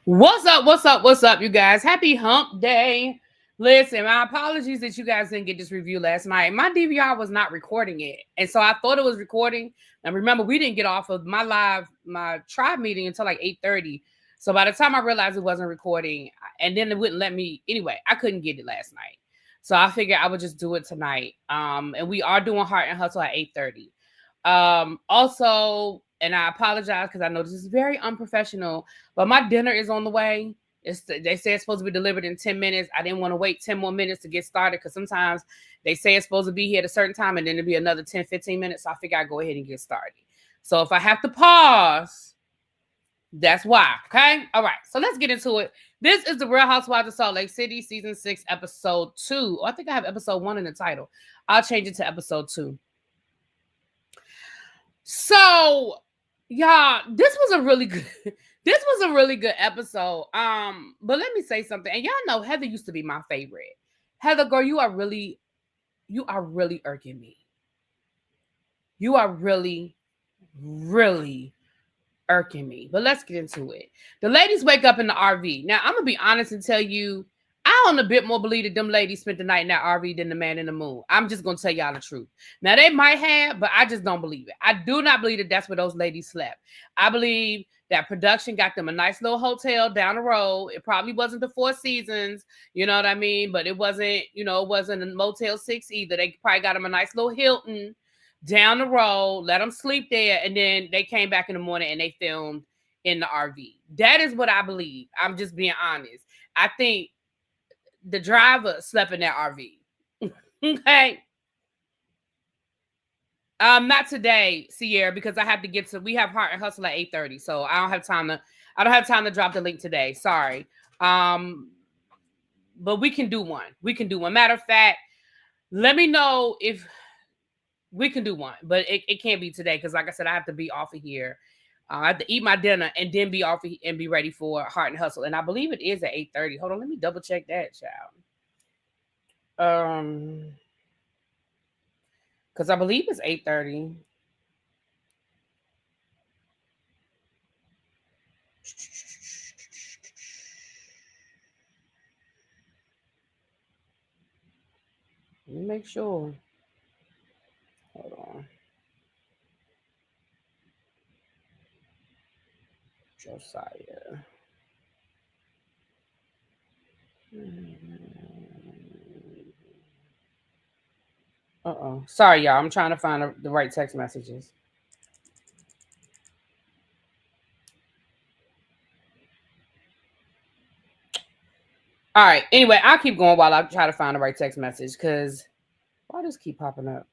What's up? What's up? What's up, you guys? Happy hump day. Listen, my apologies that you guys didn't get this review last night. My DVR was not recording it. And so I thought it was recording. And remember, we didn't get off of my tribe meeting until like 8:30. So by the time I realized it wasn't recording, and then it wouldn't let me, anyway, I couldn't get it last night. So I figured I would just do it tonight. And we are doing Heart and Hustle at 8:30. Also, and I apologize because I know this is very unprofessional, but my dinner is on the way. They say it's supposed to be delivered in 10 minutes. I didn't want to wait 10 more minutes to get started because sometimes they say it's supposed to be here at a certain time and then it'll be another 10, 15 minutes. So I figure I'd go ahead and get started. So if I have to pause, that's why. Okay. All right. So let's get into it. This is the Real Housewives of Salt Lake City, season 6, episode 2. Oh, I think I have episode 1 in the title. I'll change it to episode 2. So, y'all, this was a really good episode. But let me say something. And y'all know Heather used to be my favorite. Heather, girl, you are really irking me. You are really irking me. But let's get into it. The ladies wake up in the RV. Now, I'm gonna be honest and tell you, I don't a bit more believe that them ladies spent the night in that RV than the man in the moon. I'm just gonna tell y'all the truth. Now they might have, but I just don't believe it. I do not believe that that's where those ladies slept. I believe that production got them a nice little hotel down the road. It probably wasn't the Four Seasons, you know what I mean? But it wasn't, it wasn't a Motel 6 either. They probably got them a nice little Hilton down the road, let them sleep there, and then they came back in the morning and they filmed in the RV. That is what I believe. I'm just being honest. I think the driver slept in that RV. Okay. Not today, Sierra, because I have to get to. We have Heart and Hustle at 8:30, so I don't have time to drop the link today. Sorry. But we can do one. Matter of fact, let me know if we can do one, but it can't be today because, like I said, I have to be off of here. I have to eat my dinner and then be off and be ready for Heart and Hustle. And I believe it is at 8:30. Hold on, let me double check that, child. Because I believe it's 8:30. Let me make sure. Hold on. Josiah. Sorry, y'all. I'm trying to find the right text messages. All right. Anyway, I'll keep going while I try to find the right text message because why does this keep popping up?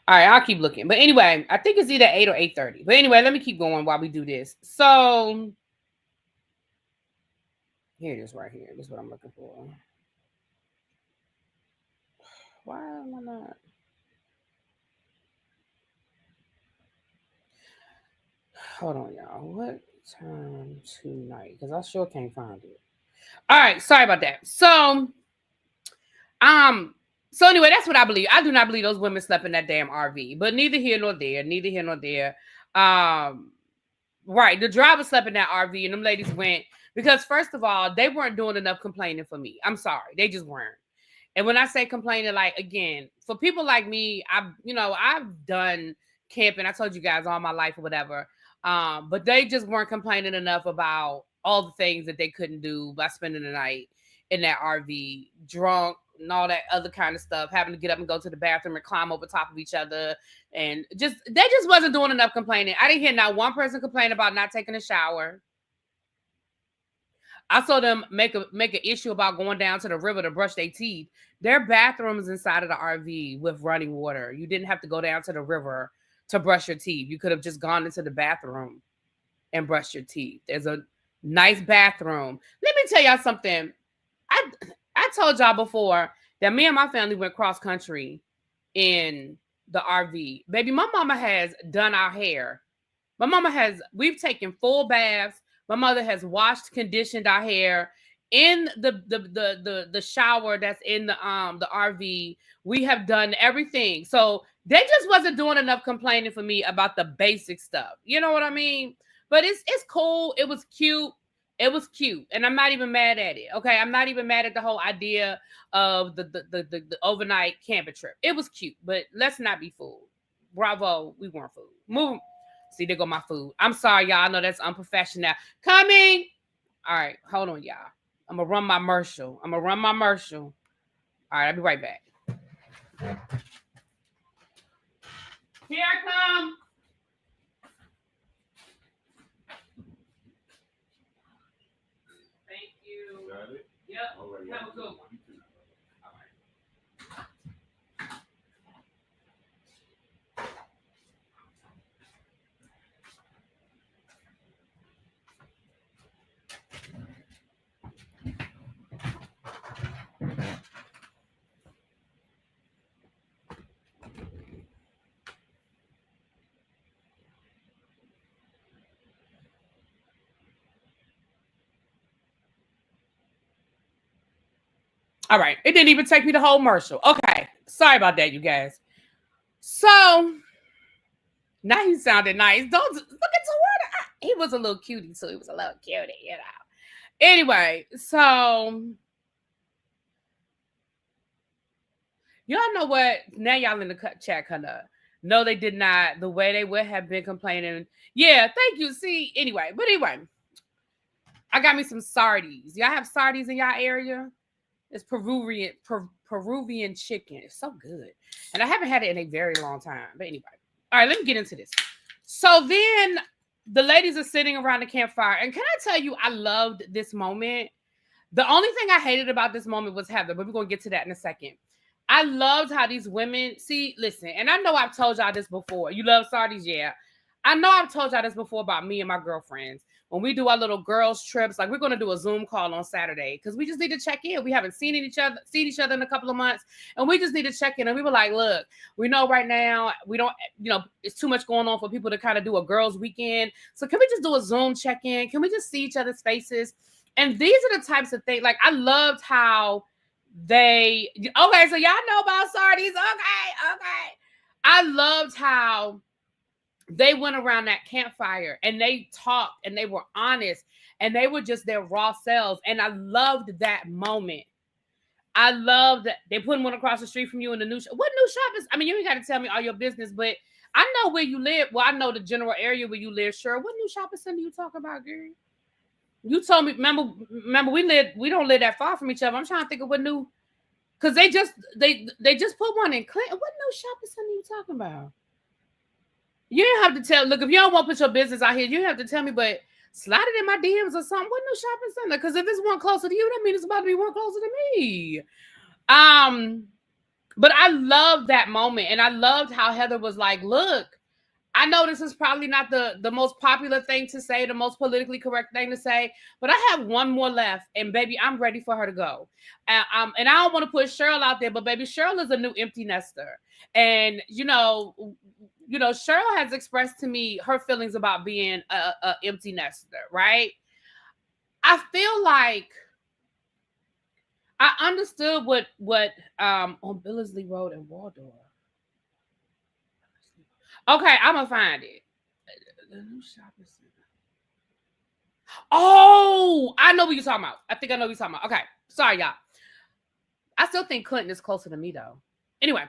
All right, I'll keep looking. But anyway, I think it's either 8 or 8:30. But anyway, let me keep going while we do this. So here it is right here. This is what I'm looking for. Why am I not? Hold on, y'all. What time tonight? Because I sure can't find it. All right, sorry about that. So anyway, that's what I believe. I do not believe those women slept in that damn RV, but neither here nor there. Right, the driver slept in that RV, and them ladies went because first of all, they weren't doing enough complaining for me. I'm sorry, they just weren't. And when I say complaining, like again, for people like me, I've done camping. I told you guys all my life or whatever. But they just weren't complaining enough about all the things that they couldn't do by spending the night in that RV, drunk and all that other kind of stuff, having to get up and go to the bathroom and climb over top of each other. And they just wasn't doing enough complaining. I didn't hear not one person complain about not taking a shower. I saw them make an issue about going down to the river to brush their teeth. Their bathrooms inside of the RV with running water. You didn't have to go down to the river to brush your teeth. You could have just gone into the bathroom and brushed your teeth. There's a nice bathroom. Let me tell y'all something. I told y'all before that me and my family went cross country in the RV. Baby, my mama has done our hair. We've taken full baths. My mother has washed, conditioned our hair in the shower that's in the RV. We have done everything. So they just wasn't doing enough complaining for me about the basic stuff. You know what I mean? But it's cool. It was cute. It was cute, and I'm not even mad at it. Okay, I'm not even mad at the whole idea of the overnight camping trip. It was cute, but let's not be fooled. Bravo, we weren't fooled. Move. See, there go my food. I'm sorry, y'all. I know that's unprofessional. Coming. All right, hold on, y'all. I'm gonna run my commercial. All right, I'll be right back. Here I come. Thank you. Got it? Yep. All right, have a good one. All right. It didn't even take me the whole commercial. Okay. Sorry about that, you guys. So now he sounded nice. Don't look at the word. He was a little cutie, so he was a little cutie, you know. Anyway, so y'all know what? Now y'all in the chat kind of. No, they did not. The way they would have been complaining. Yeah, thank you. See, anyway. I got me some sardies. Y'all have sardies in y'all area? It's Peruvian chicken. It's so good. And I haven't had it in a very long time. But anyway. All right, let me get into this. So then the ladies are sitting around the campfire. And can I tell you, I loved this moment. The only thing I hated about this moment was Heather, but we're going to get to that in a second. I loved how these women, see, listen, and I know I've told y'all this before. You love sardies? Yeah. I know I've told y'all this before about me and my girlfriends. When we do our little girls trips, like we're going to do a Zoom call on Saturday because we just need to check in. We haven't seen each other in a couple of months, and we just need to check in. And we were like, look, we know right now we don't, it's too much going on for people to kind of do a girls weekend. So can we just do a Zoom check-in? Can we just see each other's faces? And these are the types of things, like I loved how so y'all know about sardies. Okay. I loved how they went around that campfire and they talked and they were honest and they were just their raw selves. And I loved that moment. I loved that they put one across the street from you in the new shop. What new shop is? I mean, you ain't got to tell me all your business, but I know where you live. Well, I know the general area where you live. Sure. What new shopping center you talking about, girl? You told me, remember we don't live that far from each other. I'm trying to think of what new, because they just put one in Clinton. What new shopping center you talking about? You don't have to tell. Look, if you don't want to put your business out here, you don't have to tell me, but slide it in my DMs or something. What new shopping center? Because if it's one closer to you, that means it's about to be one closer to me. But I loved that moment. And I loved how Heather was like, look, I know this is probably not the most popular thing to say, the most politically correct thing to say, but I have one more left, and baby, I'm ready for her to go. And I don't want to put Cheryl out there, but baby, Cheryl is a new empty nester. And, Cheryl has expressed to me her feelings about being a empty nester, right? I feel like I understood what on Billingsley Road in Waldorf. Okay, I'm gonna find it. The new shopping center. Oh, I know what you're talking about. I think I know what you're talking about. Okay, sorry, y'all. I still think Clinton is closer to me though. Anyway,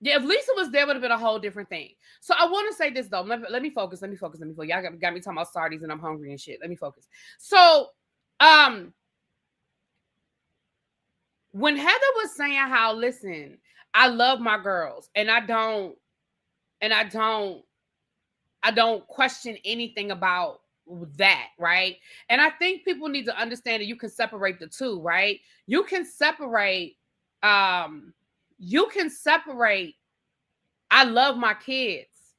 if Lisa was there, would have been a whole different thing. So I want to say this though. Let me focus. Y'all got me talking about sardies and I'm hungry and shit. Let me focus. So, when Heather was saying how, listen, I love my girls and I don't question anything about that, right? And I think people need to understand that you can separate the two, right? You can separate I love my kids,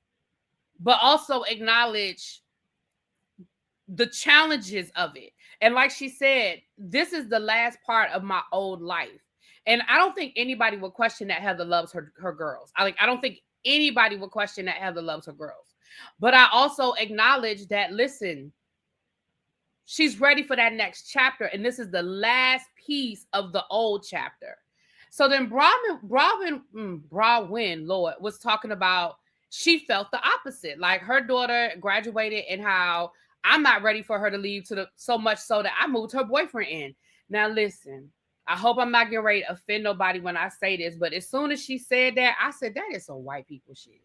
but also acknowledge the challenges of it. And like she said, this is the last part of my old life. And I don't think anybody would question that Heather loves her girls. I don't think anybody would question that Heather loves her girls. But I also acknowledge that, listen, She's ready for that next chapter, and this is the last piece of the old chapter. So then Bronwyn, Lord, was talking about she felt the opposite. Like her daughter graduated and how I'm not ready for her to leave so much so that I moved her boyfriend in. Now listen, I hope I'm not getting ready to offend nobody when I say this, but as soon as she said that, I said, that is some white people shit.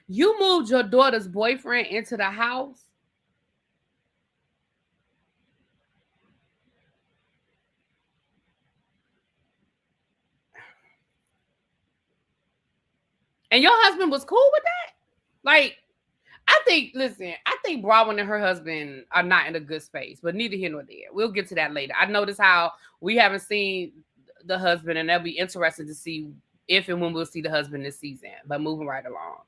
You moved your daughter's boyfriend into the house. And your husband was cool with that? Like, I think Bronwyn and her husband are not in a good space, but neither here nor there. We'll get to that later. I noticed how we haven't seen the husband, and that'll be interesting to see if and when we'll see the husband this season. But moving right along.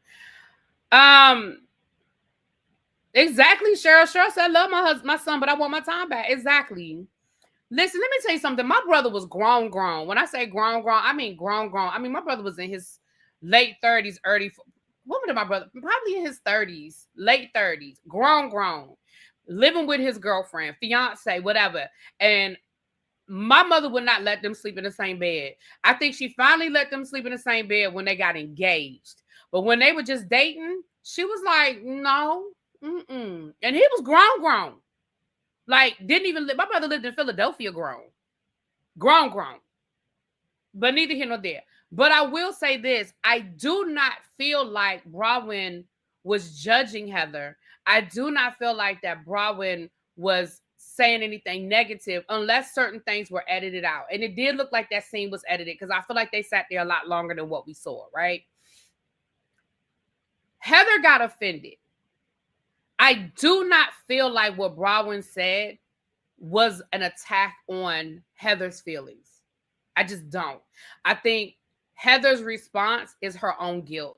Exactly, Cheryl. Cheryl said, I love my son, but I want my time back. Exactly. Listen, let me tell you something. My brother was grown. When I say grown, I mean grown. I mean, my brother was in his late 30s, what was my brother? Probably in his 30s, late 30s, grown, living with his girlfriend, fiance, whatever. And my mother would not let them sleep in the same bed. I think she finally let them sleep in the same bed when they got engaged. But when they were just dating, she was like, no. And he was grown. Like, didn't even live. My brother lived in Philadelphia, grown. But neither here nor there. But I will say this. I do not feel like Bronwyn was judging Heather. I do not feel like that Bronwyn was saying anything negative unless certain things were edited out. And it did look like that scene was edited because I feel like they sat there a lot longer than what we saw, right? Heather got offended. I do not feel like what Bronwyn said was an attack on Heather's feelings. I just don't. I think Heather's response is her own guilt.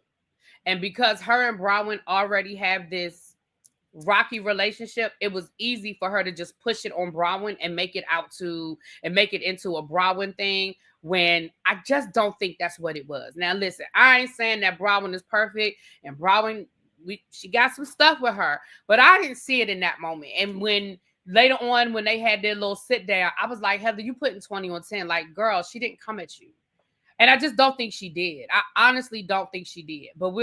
And because her and Bronwyn already have this rocky relationship, it was easy for her to just push it on Bronwyn and make it into a Bronwyn thing when I just don't think that's what it was. Now, listen, I ain't saying that Bronwyn is perfect and Bronwyn, she got some stuff with her, but I didn't see it in that moment. And when later on, when they had their little sit down, I was like, Heather, you putting 20 on 10. Like, girl, she didn't come at you. And I just don't think she did. I honestly don't think she did. But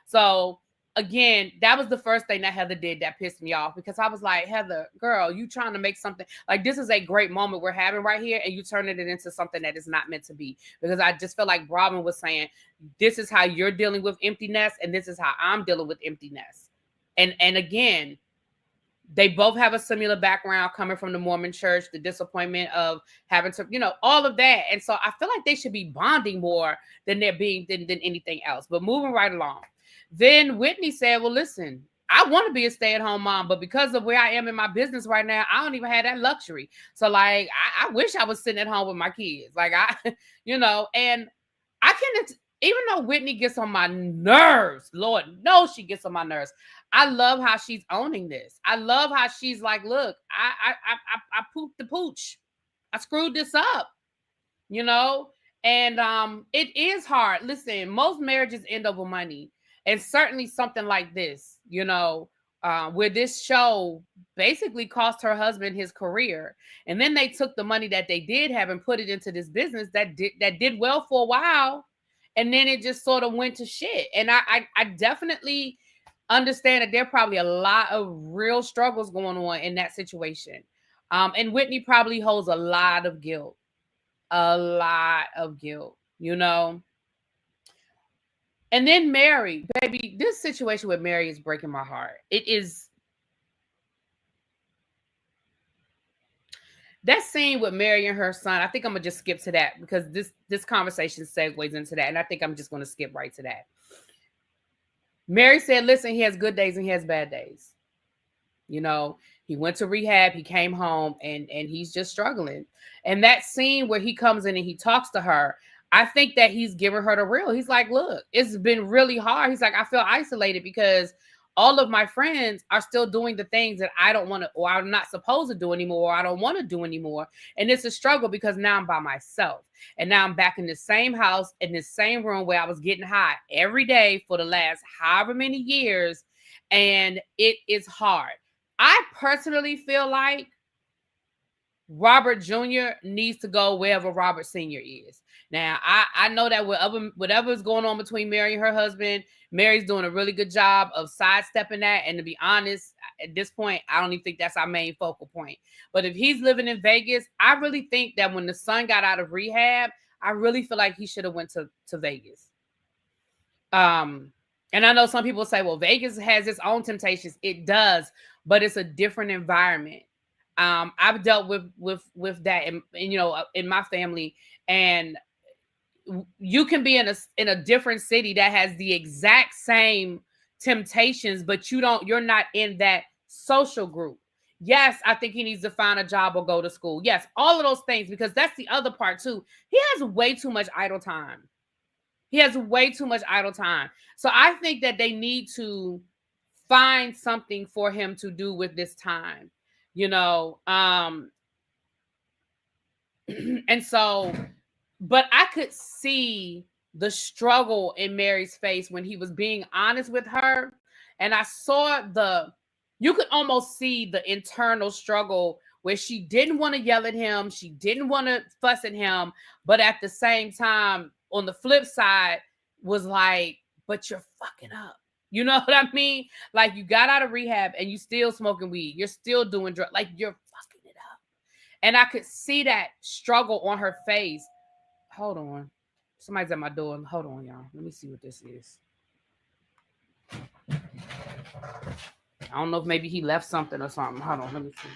so again, that was the first thing that Heather did that pissed me off because I was like, Heather, girl, you trying to make something like this is a great moment we're having right here, and you turning it into something that is not meant to be. Because I just feel like Bronwyn was saying, this is how you're dealing with emptiness, and this is how I'm dealing with emptiness. And again, they both have a similar background coming from the Mormon church, the disappointment of having to, all of that. And so I feel like they should be bonding more than they're being than anything else. But moving right along. Then Whitney said, well, listen, I want to be a stay-at-home mom, but because of where I am in my business right now, I don't even have that luxury. So like, I wish I was sitting at home with my kids. Like and I can't, even though Whitney gets on my nerves, Lord knows she gets on my nerves. I love how she's owning this. I love how she's like, look, I pooped the pooch. I screwed this up, and it is hard. Listen, most marriages end over money. And certainly something like this, where this show basically cost her husband his career. And then they took the money that they did have and put it into this business that did well for a while. And then it just sort of went to shit. And I definitely understand that there are probably a lot of real struggles going on in that situation. And Whitney probably holds a lot of guilt. And then Mary, baby, this situation with Mary is breaking my heart. It is. That scene with Mary and her son, I think I'm going to just skip to that because this conversation segues into that. And I think I'm just going to skip right to that. Mary said, listen, he has good days and he has bad days. He went to rehab, he came home, and he's just struggling. And that scene where he comes in and he talks to her, I think that he's giving her the real. He's like, look, it's been really hard. He's like, I feel isolated because all of my friends are still doing the things that I don't want to, or I'm not supposed to do anymore, or I don't want to do anymore. And it's a struggle because now I'm by myself. And now I'm back in the same house, in the same room where I was getting high every day for the last however many years. And it is hard. I personally feel like Robert Jr. needs to go wherever Robert Sr. is. Now, I know that whatever is going on between Mary and her husband, Mary's doing a really good job of sidestepping that. And to be honest, at this point, I don't even think that's our main focal point. But if he's living in Vegas, I really think that when the son got out of rehab, I really feel like he should have went to Vegas. And I know some people say, well, Vegas has its own temptations. It does, but it's a different environment. I've dealt with that in my family, and you can be in a different city that has the exact same temptations, but you're not in that social group. Yes, I think he needs to find a job or go to school. Yes, all of those things, because that's the other part too. He has way too much idle time. So I think that they need to find something for him to do with this time. And so, but I could see the struggle in Mary's face when he was being honest with her. And I saw you could almost see the internal struggle where she didn't want to yell at him. She didn't want to fuss at him. But at the same time, on the flip side, was like, but you're fucking up. You know what I mean? Like, you got out of rehab and you still smoking weed. You're still doing drugs. Like, you're fucking it up. And I could see that struggle on her face. Hold on. Somebody's at my door. Hold on, y'all. Let me see what this is. I don't know if maybe he left something or something. Hold on. Let me see.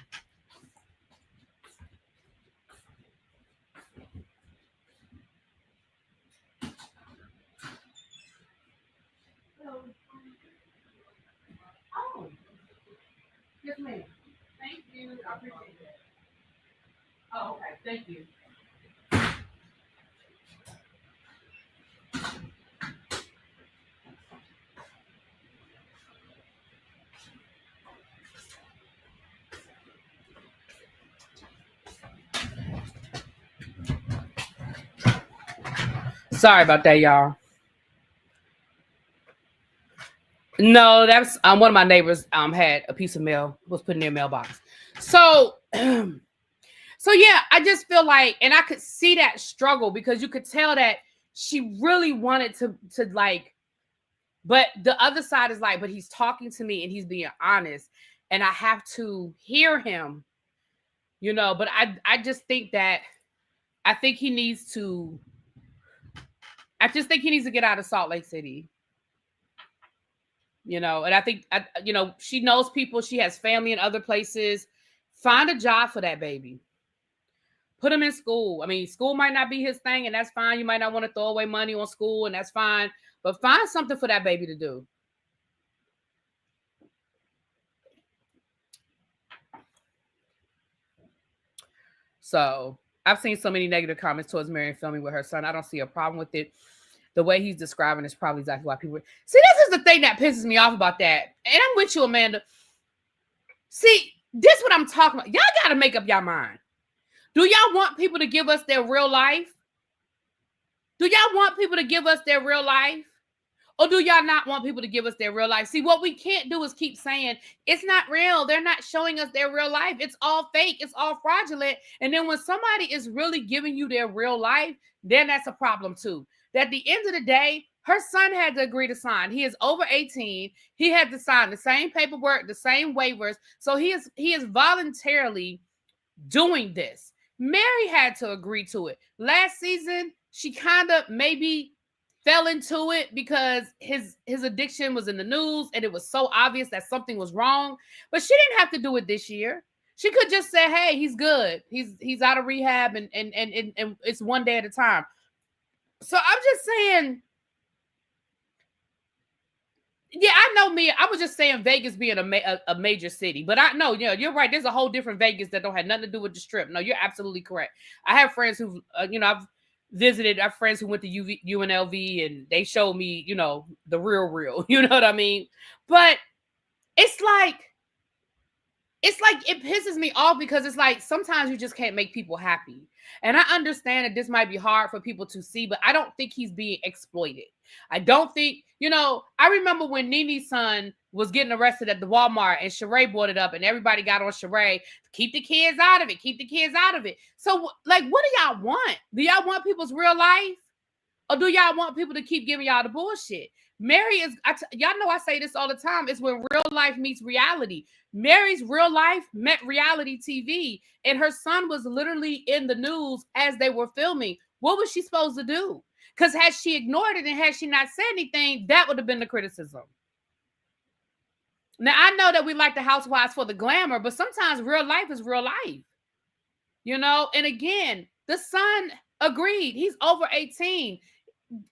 Oh. Yes, ma'am. Thank you. I appreciate that. Oh, okay. Thank you. Sorry about that, y'all. No, that's one of my neighbors had a piece of mail, was put in their mailbox. So yeah, I just feel like, and I could see that struggle because you could tell that she really wanted to like, but the other side is like, but he's talking to me and he's being honest, and I have to hear him, but I just think that I just think he needs to get out of Salt Lake City. And I think, she knows people. She has family in other places. Find a job for that baby. Put him in school. I mean, school might not be his thing, and that's fine. You might not want to throw away money on school, and that's fine. But find something for that baby to do. So I've seen so many negative comments towards Mary filming with her son. I don't see a problem with it. The way he's describing is probably exactly why people... See, this is the thing that pisses me off about that. And I'm with you, Amanda. See, this is what I'm talking about. Y'all got to make up your mind. Do y'all want people to give us their real life? Do y'all want people to give us their real life? Or do y'all not want people to give us their real life? See, what we can't do is keep saying, it's not real. They're not showing us their real life. It's all fake. It's all fraudulent. And then when somebody is really giving you their real life, then that's a problem too. At the end of the day, her son had to agree to sign. He is over 18. He had to sign the same paperwork, the same waivers. So he is voluntarily doing this. Mary had to agree to it. Last season, she kind of maybe fell into it because his addiction was in the news and it was so obvious that something was wrong. But she didn't have to do it this year. She could just say, hey, he's good. He's out of rehab and it's one day at a time. So I'm just saying, yeah, I know me. I was just saying Vegas being a major city, but I know, you're right. There's a whole different Vegas that don't have nothing to do with the Strip. No, you're absolutely correct. I have friends who, I've visited. I have friends who went to UNLV and they showed me, the real. You know what I mean? But it's like it pisses me off because it's like sometimes you just can't make people happy. And I understand that this might be hard for people to see, but I don't think he's being exploited. I don't think, I remember when Nene's son was getting arrested at the Walmart and Sheree brought it up and everybody got on Sheree, keep the kids out of it, keep the kids out of it. So like, what do y'all want? Do y'all want people's real life? Or do y'all want people to keep giving y'all the bullshit? Mary is, y'all know I say this all the time, it's when real life meets reality. Mary's real life met reality TV, and her son was literally in the news as they were filming. What was she supposed to do? Because had she ignored it and had she not said anything, that would have been the criticism. Now, I know that we like the Housewives for the glamour, but sometimes real life is real life. And again, the son agreed. He's over 18.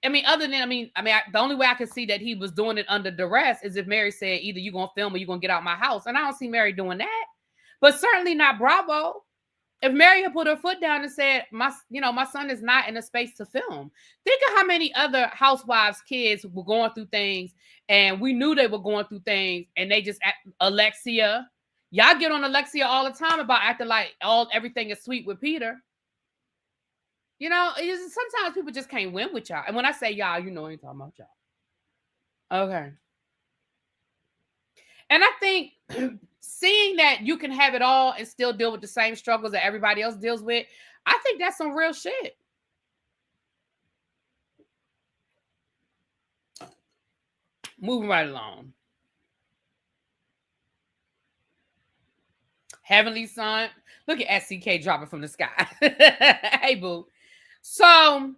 The only way I could see that he was doing it under duress is if Mary said, either you're going to film or you're going to get out my house. And I don't see Mary doing that. But certainly not Bravo. If Mary had put her foot down and said, my son is not in a space to film. Think of how many other housewives' kids were going through things and we knew they were going through things and they just, Alexia. Y'all get on Alexia all the time about acting like everything is sweet with Peter. Sometimes people just can't win with y'all. And when I say y'all, I ain't talking about y'all. Okay. And I think seeing that you can have it all and still deal with the same struggles that everybody else deals with, I think that's some real shit. Moving right along. Heavenly Son. Look at SCK dropping from the sky. Hey, boo. So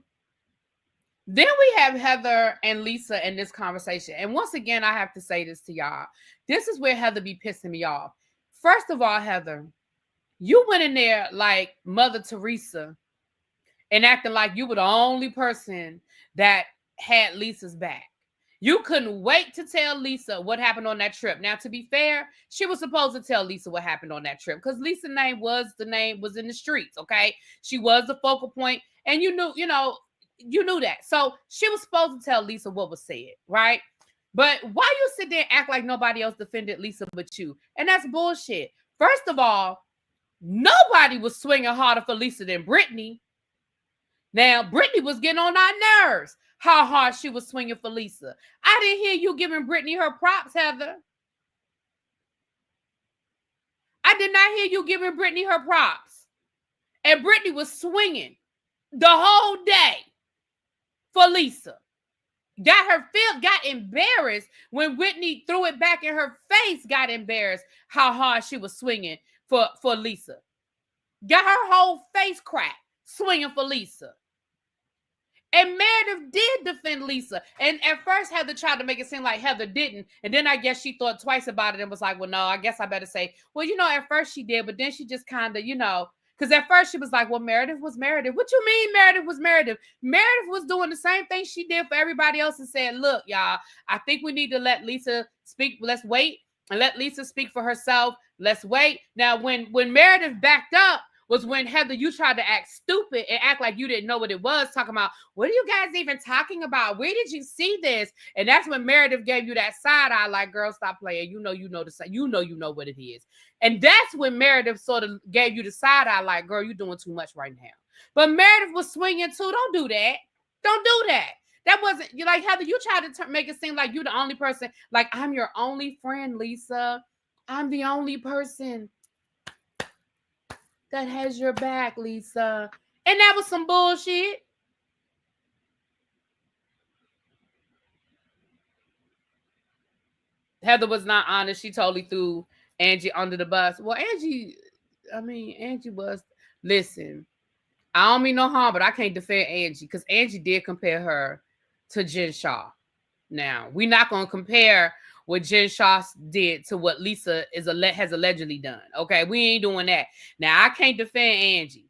then we have Heather and Lisa in this conversation. And once again, I have to say this to y'all. This is where Heather be pissing me off. First of all, Heather, you went in there like Mother Teresa and acting like you were the only person that had Lisa's back. You couldn't wait to tell Lisa what happened on that trip. Now, to be fair, she was supposed to tell Lisa what happened on that trip because Lisa's name was in the streets, okay? She was the focal point, and you knew that. So she was supposed to tell Lisa what was said, right? But why you sit there and act like nobody else defended Lisa but you? And that's bullshit. First of all, nobody was swinging harder for Lisa than Brittany. Now, Brittany was getting on our nerves how hard she was swinging for Lisa. I didn't hear you giving Brittany her props, Heather. I did not hear you giving Brittany her props. And Brittany was swinging the whole day for Lisa. Got embarrassed when Whitney threw it back in her face, got embarrassed how hard she was swinging for Lisa. Got her whole face cracked swinging for Lisa. And Meredith did defend Lisa. And at first, Heather tried to make it seem like Heather didn't. And then I guess she thought twice about it and was like, well, no, I guess I better say, well, at first she did. But then she just kind of, because at first she was like, well, Meredith was Meredith. What you mean Meredith was Meredith? Meredith was doing the same thing she did for everybody else and said, look, y'all, I think we need to let Lisa speak. Let's wait and let Lisa speak for herself. Let's wait. Now, when Meredith backed up, was when, Heather, you tried to act stupid and act like you didn't know what it was, talking about, what are you guys even talking about? Where did you see this? And that's when Meredith gave you that side eye, like, girl, stop playing. You know what it is. And that's when Meredith sort of gave you the side eye, like, girl, you're doing too much right now. But Meredith was swinging too. Don't do that. Don't do that. That wasn't, you like, Heather, you tried to make it seem like you're the only person. Like, I'm your only friend, Lisa. I'm the only person that has your back, Lisa. And that was some bullshit. Heather was not honest. She totally threw Angie under the bus. Well, Angie was, listen, I don't mean no harm, but I can't defend Angie because Angie did compare her to Jen Shaw. Now, we're not going to compare what Jen Shaw did to what Lisa has allegedly done. Okay, we ain't doing that. Now, I can't defend Angie.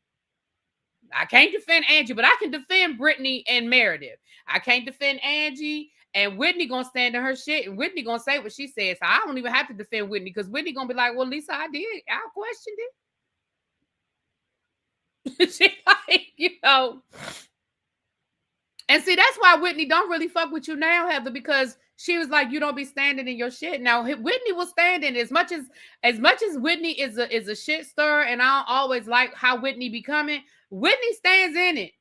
But I can defend Brittany and Meredith. I can't defend Angie, and Whitney gonna stand in her shit, and Whitney gonna say what she says. So I don't even have to defend Whitney because Whitney gonna be like, well, Lisa, I questioned it. She like, And see, that's why Whitney don't really fuck with you now, Heather, because she was like, you don't be standing in your shit. Now Whitney was standing as much as Whitney is a shit stirrer, and I don't always like how Whitney be coming. Whitney stands in it.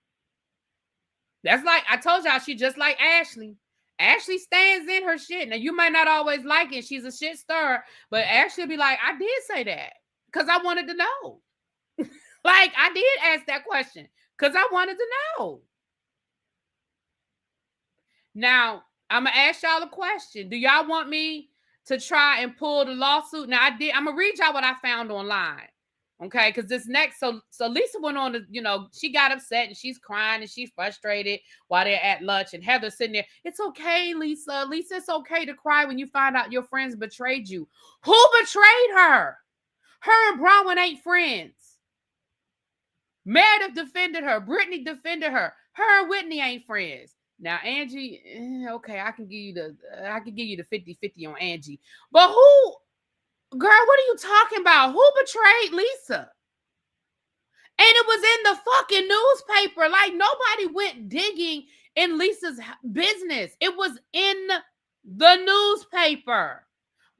That's like I told y'all, she just like Ashley. Ashley stands in her shit. Now you might not always like it. She's a shit stirrer, but Ashley be like, I did say that because I wanted to know. Like I did ask that question because I wanted to know. Now, I'm going to ask y'all a question. Do y'all want me to try and pull the lawsuit? Now, I'm going to read y'all what I found online. Okay, because this next, so Lisa went on to, she got upset and she's crying and she's frustrated while they're at lunch. And Heather's sitting there. It's okay, Lisa. Lisa, it's okay to cry when you find out your friends betrayed you. Who betrayed her? Her and Bronwyn ain't friends. Meredith defended her. Brittany defended her. Her and Whitney ain't friends. Now, Angie, okay, I can give you the 50-50 on Angie. But who, girl, what are you talking about? Who betrayed Lisa? And it was in the fucking newspaper. Like, nobody went digging in Lisa's business. It was in the newspaper.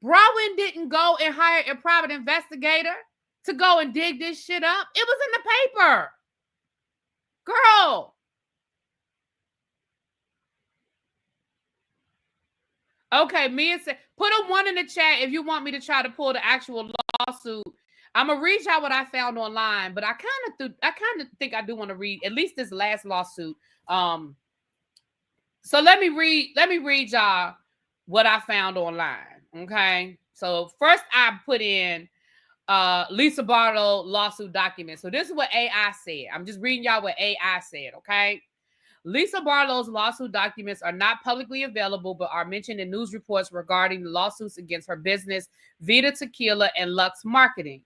Bronwyn didn't go and hire a private investigator to go and dig this shit up. It was in the paper. Girl. Okay, Mia said, put a 1 in the chat if you want me to try to pull the actual lawsuit. I'm gonna read y'all what I found online, but I kind of think I do want to read at least this last lawsuit. So let me read y'all what I found online. Okay, so first I put in Lisa Barlow lawsuit documents. So this is what AI said. I'm just reading y'all what AI said. Okay. Lisa Barlow's lawsuit documents are not publicly available, but are mentioned in news reports regarding the lawsuits against her business, Vita Tequila and Lux Marketing.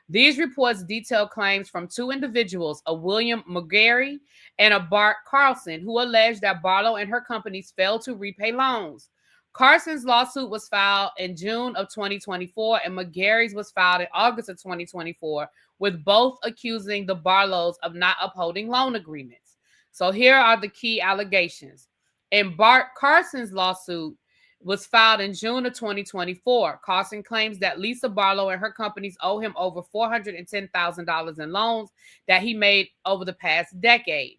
These reports detail claims from 2 individuals, a William McGarry and a Bart Carlson, who alleged that Barlow and her companies failed to repay loans. Carson's lawsuit was filed in June of 2024, and McGarry's was filed in August of 2024, with both accusing the Barlows of not upholding loan agreements. So here are the key allegations. In Bart Carson's lawsuit was filed in June of 2024. Carson claims that Lisa Barlow and her companies owe him over $410,000 in loans that he made over the past decade.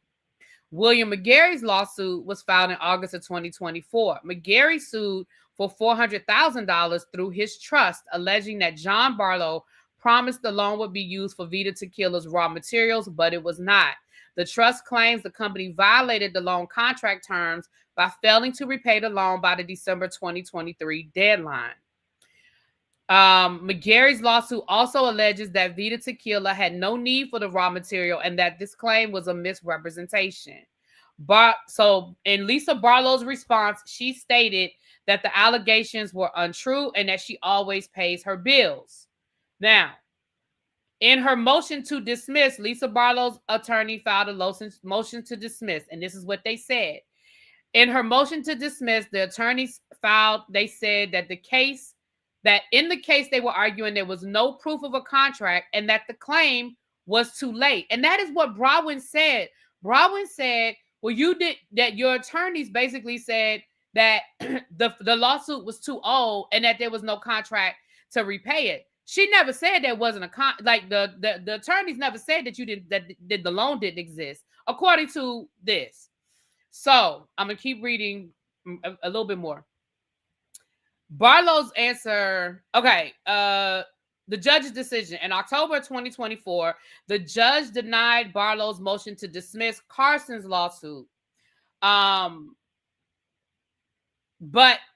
William McGarry's lawsuit was filed in August of 2024. McGarry sued for $400,000 through his trust, alleging that John Barlow promised the loan would be used for Vita Tequila's raw materials, but it was not. The trust claims the company violated the loan contract terms by failing to repay the loan by the December 2023 deadline. McGarry's lawsuit also alleges that Vita Tequila had no need for the raw material and that this claim was a misrepresentation. So in Lisa Barlow's response, she stated that the allegations were untrue and that she always pays her bills. Now, in her motion to dismiss, Lisa Barlow's attorney filed a motion to dismiss, and this is what they said. In her motion to dismiss, the attorneys they said that in the case they were arguing there was no proof of a contract and that the claim was too late. And that is what Bronwyn said. Bronwyn said, well, your attorneys basically said that the lawsuit was too old and that there was no contract to repay it. She never said there wasn't the attorneys never said that the loan didn't exist, according to this. So I'm gonna keep reading a little bit more. Barlow's answer. Okay. The judge's decision. In October 2024, the judge denied Barlow's motion to dismiss Carson's lawsuit. But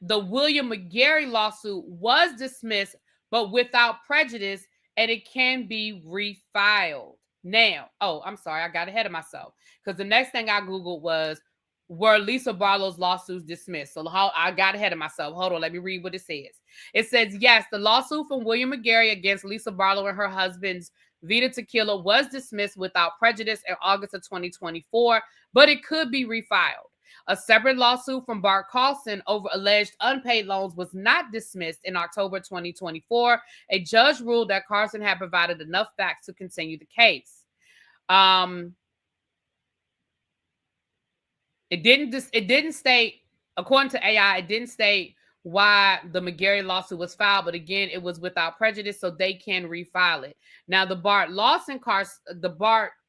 the William McGarry lawsuit was dismissed, but without prejudice, and it can be refiled. Now, I'm sorry, I got ahead of myself because the next thing I Googled were Lisa Barlow's lawsuits dismissed? So I got ahead of myself. Hold on, let me read what it says. It says, yes, the lawsuit from William McGarry against Lisa Barlow and her husband's Vita Tequila was dismissed without prejudice in August of 2024, but it could be refiled. A separate lawsuit from Bart Carlson over alleged unpaid loans was not dismissed in October 2024. A judge ruled that Carlson had provided enough facts to continue the case. It didn't state, according to AI, it didn't state why the McGarry lawsuit was filed, but again, it was without prejudice, so they can refile it. Now, the Bart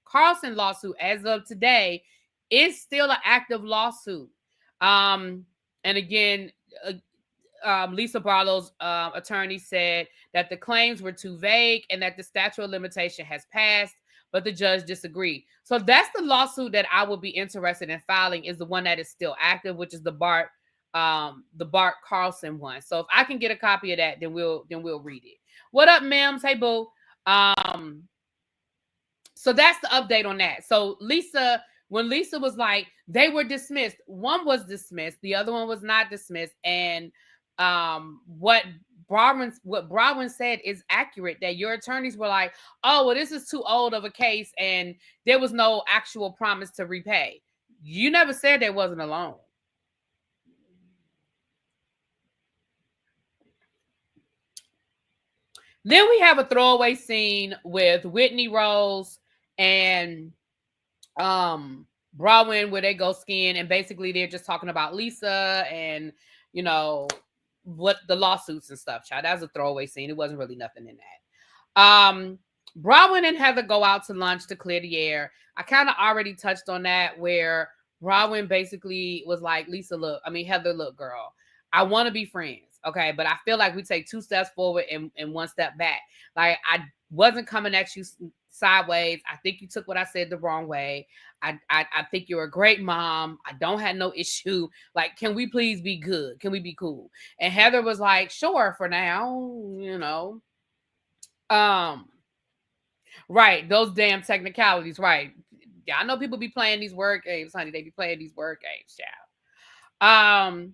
Carlson lawsuit, as of today, is still an active lawsuit. And again, Lisa Barlow's attorney said that the claims were too vague and that the statute of limitation has passed, but the judge disagreed. So that's the lawsuit that I would be interested in filing, is the one that is still active, which is the Bart Carlson one. So if I can get a copy of that, then we'll read it. What up, Mims? Hey, boo. So that's the update on that. So when Lisa was like, they were dismissed, one was dismissed, the other one was not dismissed, and what Bronwyn said is accurate, that your attorneys were like, oh, well, this is too old of a case, and there was no actual promise to repay. You never said there wasn't a loan. Then we have a throwaway scene with Whitney Rose and Bronwyn, where they go skiing, and basically they're just talking about Lisa and, you know, what the lawsuits and stuff, child. That was a throwaway scene. It wasn't really nothing in that. Bronwyn and Heather go out to lunch to clear the air. I kind of already touched on that, where Bronwyn basically was like, Heather, look, girl, I want to be friends, okay? But I feel like we take 2 steps forward and 1 step back. Like, I wasn't coming at you sideways. I think you took what I said the wrong way. I think you're a great mom. I don't have no issue. Like, can we please be good? Can we be cool? And Heather was like, sure, for now, you know. Right, those damn technicalities, right. Yeah, I know people be playing these word games, honey. They be playing these word games, child.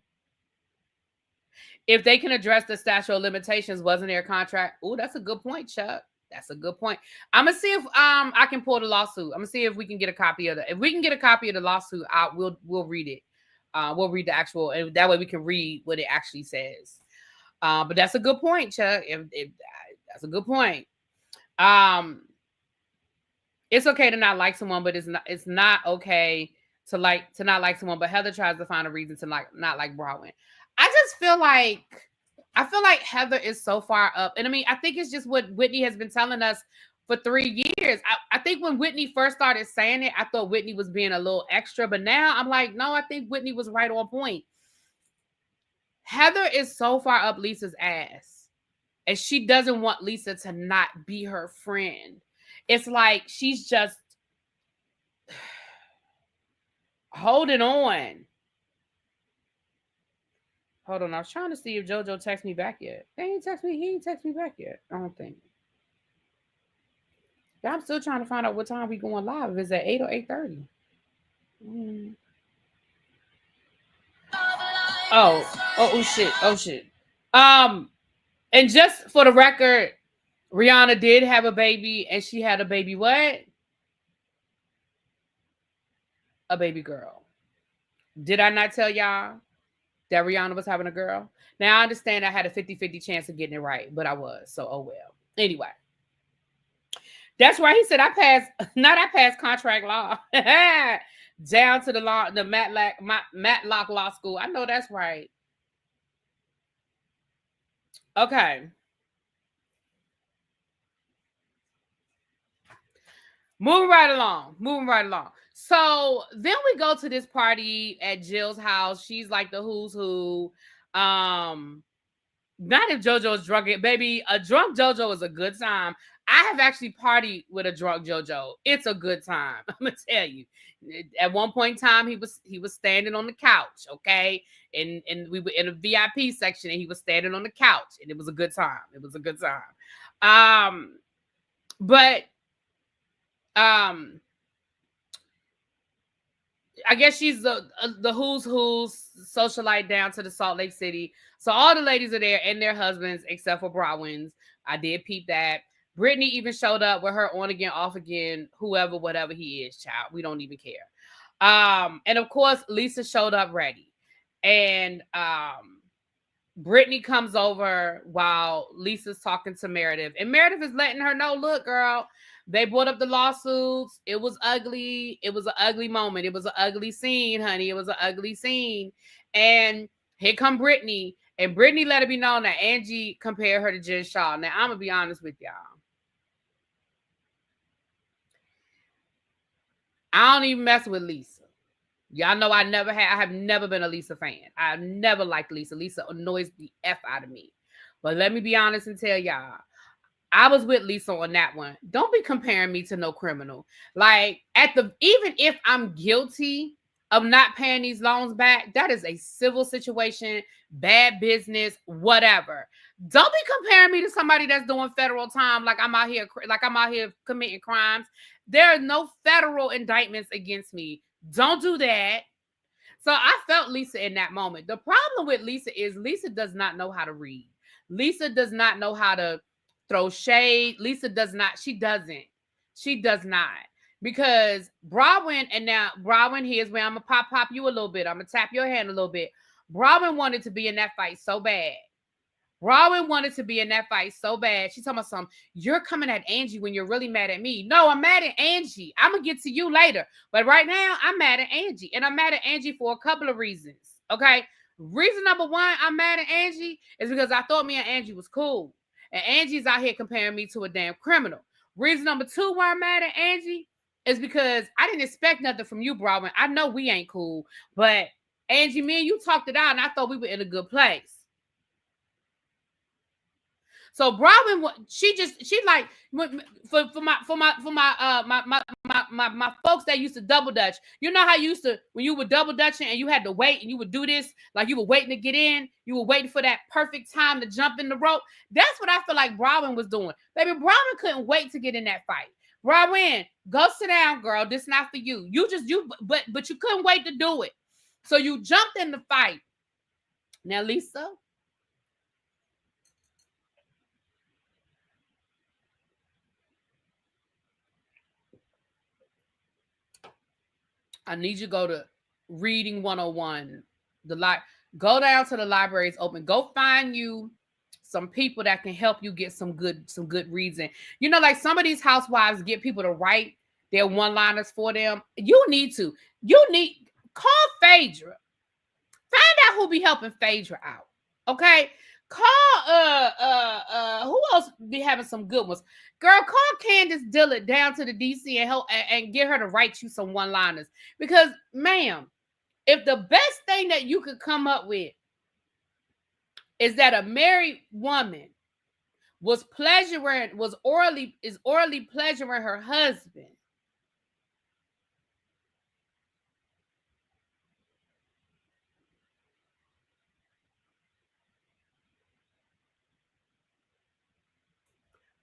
If they can address the statute of limitations, wasn't there a contract? Oh, that's a good point, Chuck. That's a good point. I'm gonna see if I can pull the lawsuit. I'm gonna see if we can get a copy of it. If we can get a copy of the lawsuit, we'll read it. We'll read the actual, and that way we can read what it actually says. But that's a good point, Chuck. If that's a good point. It's okay to not like someone, but it's not okay to not like someone. But Heather tries to find a reason to not like Bronwyn. I just feel like Heather is so far up. And I mean, I think it's just what Whitney has been telling us for 3 years. I think when Whitney first started saying it, I thought Whitney was being a little extra. But now I'm like, no, I think Whitney was right on point. Heather is so far up Lisa's ass. And she doesn't want Lisa to not be her friend. It's like she's just holding on. Hold on, I was trying to see if JoJo texted me back yet. He ain't text me back yet. I don't think. I'm still trying to find out what time we going live. If it's at 8 or 8:30. Oh shit. And just for the record, Rihanna did have a baby, and she had a baby what? A baby girl. Did I not tell y'all that Rihanna was having a girl? Now, I understand I had a 50-50 chance of getting it right, but I was. So, oh well. Anyway. That's why he said I passed contract law. Down to the Matlock Law School. I know that's right. Okay. Moving right along. So then we go to this party at Jill's house. She's like the who's who. Not if JoJo's drunk. Baby, a drunk JoJo is a good time. I have actually partied with a drunk JoJo. It's a good time. I'm gonna tell you. At one point in time, he was standing on the couch, okay? And we were in a VIP section, and he was standing on the couch, and it was a good time. But I guess she's the who's socialite down to the Salt Lake City. So all the ladies are there and their husbands, except for Bronwyn's. I did peep that. Brittany even showed up with her on again, off again, whatever he is, child. We don't even care. And of course, Lisa showed up ready. And Brittany comes over while Lisa's talking to Meredith, and Meredith is letting her know, look, girl, they brought up the lawsuits. It was ugly. It was an ugly moment. It was an ugly scene, honey. It was an ugly scene. And here come Brittany, and Brittany let it be known that Angie compared her to Jen Shaw. Now, I'm going to be honest with y'all. I don't even mess with Lisa. Y'all know I have never been a Lisa fan. I've never liked Lisa. Lisa annoys the F out of me. But let me be honest and tell y'all, I was with Lisa on that one. Don't be comparing me to no criminal. Like, even if I'm guilty of not paying these loans back, that is a civil situation, bad business, whatever. Don't be comparing me to somebody that's doing federal time like I'm out here committing crimes. There are no federal indictments against me. Don't do that. So I felt Lisa in that moment. The problem with Lisa is Lisa does not know how to read. Lisa does not know how to throw shade. Lisa does not. She doesn't. She does not. Because Bronwyn, and now Bronwyn, here's where I'm going to pop you a little bit. I'm going to tap your hand a little bit. Bronwyn wanted to be in that fight so bad. Bronwyn wanted to be in that fight so bad. She's talking about something. You're coming at Angie when you're really mad at me. No, I'm mad at Angie. I'm going to get to you later. But right now, I'm mad at Angie. And I'm mad at Angie for a couple of reasons. Okay? Reason number one, I'm mad at Angie is because I thought me and Angie was cool. And Angie's out here comparing me to a damn criminal. Reason number two why I'm mad at Angie is because I didn't expect nothing from you, Bronwyn. I know we ain't cool. But Angie, me and you talked it out, and I thought we were in a good place. So Bronwyn, she like for my folks that used to double dutch. You know how you used to when you were double dutching and you had to wait and you would do this like you were waiting to get in. You were waiting for that perfect time to jump in the rope. That's what I feel like Bronwyn was doing. Baby, Bronwyn couldn't wait to get in that fight. Bronwyn, go sit down, girl. This not for you. But you couldn't wait to do it. So you jumped in the fight. Now, Lisa. I need you to go to Reading 101. Go down to the library. It's open. Go find you some people that can help you get some good reads in. You know, like some of these housewives get people to write their one-liners for them. You need call Phaedra. Find out who be helping Phaedra out. Okay? Call who else be having some good ones? Girl, call Candace Dillard down to the DC and help and get her to write you some one-liners. Because, ma'am, if the best thing that you could come up with is that a married woman is orally pleasuring her husband.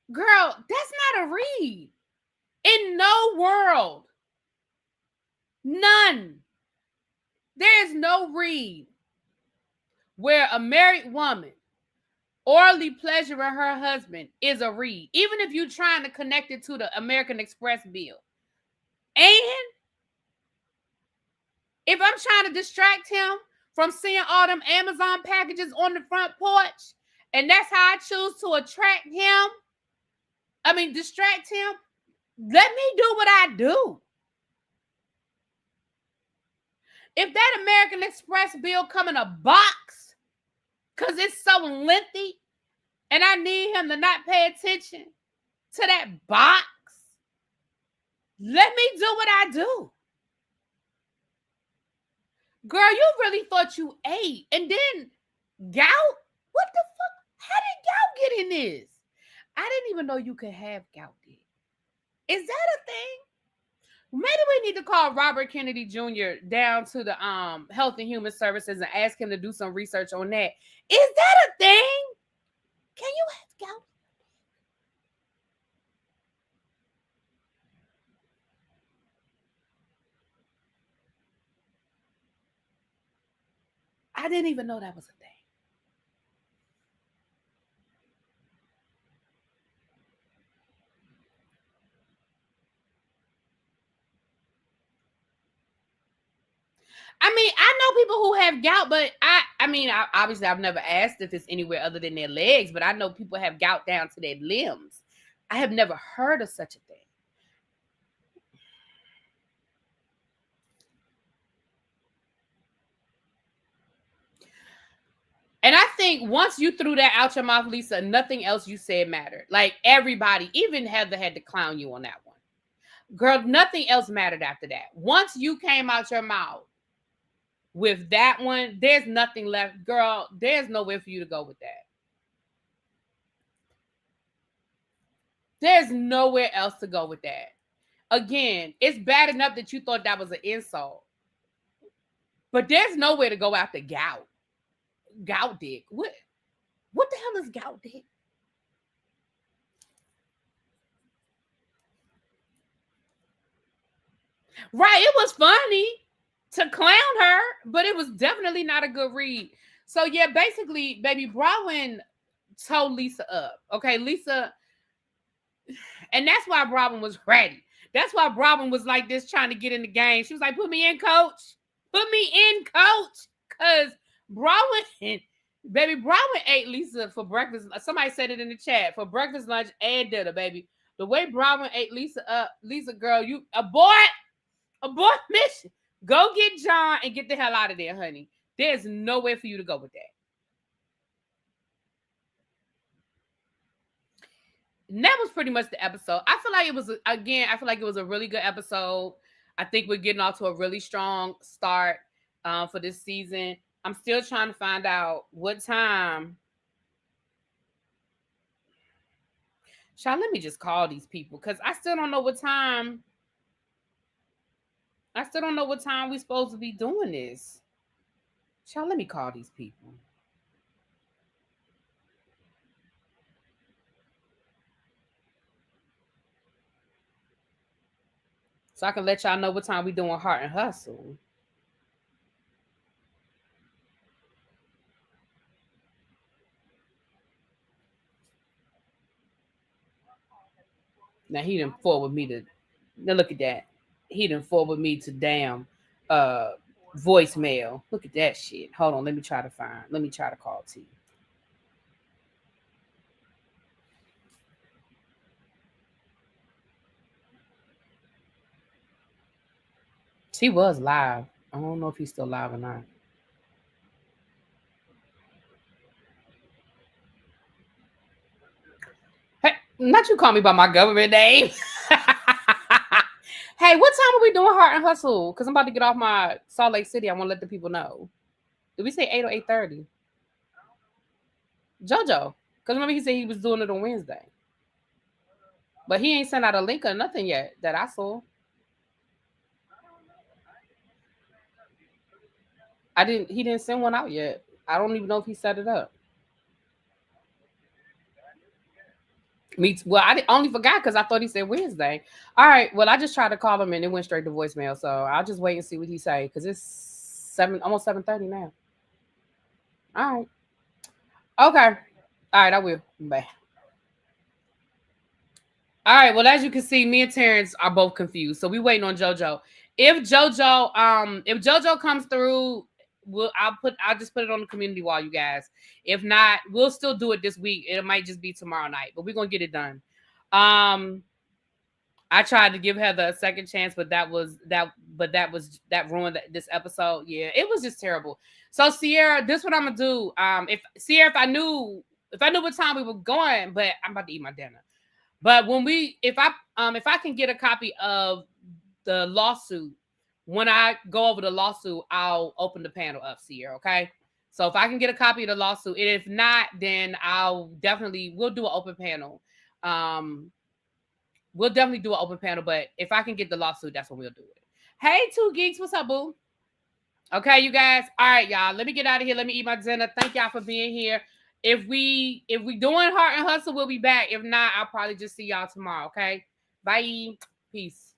Girl, that's not a read. In no world. None. There is no read where a married woman orally pleasuring her husband is a read. Even if you're trying to connect it to the American Express bill. And if I'm trying to distract him from seeing all them Amazon packages on the front porch, and that's how I choose to distract him, let me do what I do. If that American Express bill come in a box, because it's so lengthy, and I need him to not pay attention to that box, let me do what I do. Girl, you really thought you ate. And then gout? What the fuck? How did gout get in this? I didn't even know you could have gout. Is that a thing? Maybe we need to call Robert Kennedy Jr. down to the Health and Human Services and ask him to do some research on that. Is that a thing? Can you have gout? I didn't even know that was a thing. I mean, I know people who have gout, but obviously I've never asked if it's anywhere other than their legs, but I know people have gout down to their limbs. I have never heard of such a thing. And I think once you threw that out your mouth, Lisa, nothing else you said mattered. Like everybody, even Heather had to clown you on that one. Girl, nothing else mattered after that. Once you came out your mouth with that one, there's nothing left. Girl, there's nowhere for you to go with that. There's nowhere else to go with that. Again, it's bad enough that you thought that was an insult. But there's nowhere to go after gout. Gout dick. What the hell is gout dick? Right, it was funny to clown her, but it was definitely not a good read. So yeah, basically, baby Bronwyn told Lisa up. Okay, Lisa, and that's why Bronwyn was ready. That's why Bronwyn was like this, trying to get in the game. She was like, "Put me in, coach. Put me in, coach." Because Bronwyn, baby, Bronwyn ate Lisa for breakfast. Somebody said it in the chat, for breakfast, lunch, and dinner, baby. The way Bronwyn ate Lisa up, Lisa, girl, you abort mission. Go get John and get the hell out of there, honey. There's nowhere for you to go with that. And that was pretty much the episode. I feel like it was a really good episode. I think we're getting off to a really strong start for this season. I'm still trying to find out what time. Sean, let me just call these people because I still don't know what time. I still don't know what time we're supposed to be doing this. Sean, let me call these people. So I can let y'all know what time we doing Heart and Hustle. Now he didn't forward me to. Now look at that. He didn't forward me to damn voicemail. Look at that shit. Hold on. Let me try to call T. He was live. I don't know if he's still live or not. Hey, not you call me by my government name. Hey, what time are we doing Heart and Hustle? Because I'm about to get off my Salt Lake City. I want to let the people know. Did we say 8 or 8:30? JoJo. Because remember he said he was doing it on Wednesday. But he ain't sent out a link or nothing yet that I saw. He didn't send one out yet. I don't even know if he set it up. Well, I only forgot because I thought he said Wednesday. All right. Well, I just tried to call him and it went straight to voicemail. So I'll just wait and see what he say because it's almost 7:30 now. All right. Okay. All right. I will. Bye. All right. Well, as you can see, me and Terrence are both confused. So we waiting on JoJo. If JoJo comes through, I'll just put it on the community wall, you guys. If not, we'll still do it this week. It might just be tomorrow night, but we're gonna get it done. I tried to give Heather a second chance, but that ruined this episode. Yeah, it was just terrible. So Sierra, this is what I'm gonna do. If I knew what time we were going, but I'm about to eat my dinner. But if I can get a copy of the lawsuit, when I go over the lawsuit, I'll open the panel up, Sierra. Okay. So if I can get a copy of the lawsuit, and if not, then we'll do an open panel. We'll definitely do an open panel, but if I can get the lawsuit, that's when we'll do it. Hey, 2 Geeks, what's up, boo? Okay, you guys. All right, y'all. Let me get out of here. Let me eat my dinner. Thank y'all for being here. If we doing Heart and Hustle, we'll be back. If not, I'll probably just see y'all tomorrow. Okay. Bye. Peace.